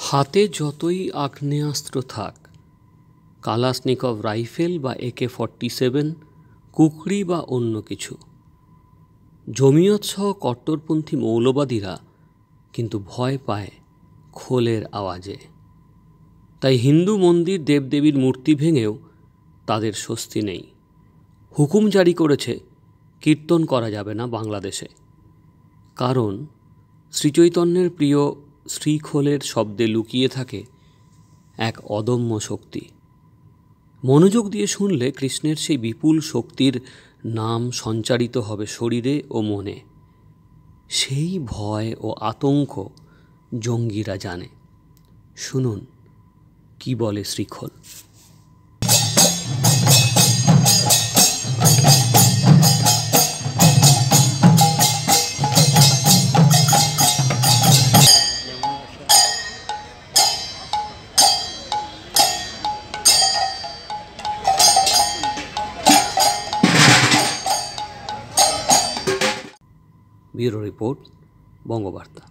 হাতে যতই আগ্নেয়াস্ত্র থাক, কালাশনিকভ রাইফেল বা AK-47, কুকরি বা অন্য কিছু, জমিয়তসহ কট্টরপন্থী মৌলবাদীরা কিন্তু ভয় পায় খোলের আওয়াজে। তাই হিন্দু মন্দির দেবদেবীর মূর্তি ভেঙেও তাদের স্বস্তি নেই। হুকুম জারি করেছে কীর্তন করা যাবে না বাংলাদেশে, কারণ শ্রীচৈতন্যের প্রিয় শ্রীখোলের শব্দে লুকিয়ে থাকে এক অদম্য শক্তি। মনোযোগ দিয়ে শুনলে কৃষ্ণের সেই বিপুল শক্তির নাম সঞ্চারিত হবে শরীরে ও মনে। সেই ভয় ও আতঙ্ক জঙ্গিরা জানে। শুনুন কি বলে শ্রীখোল। Bureau report, Bangabarta.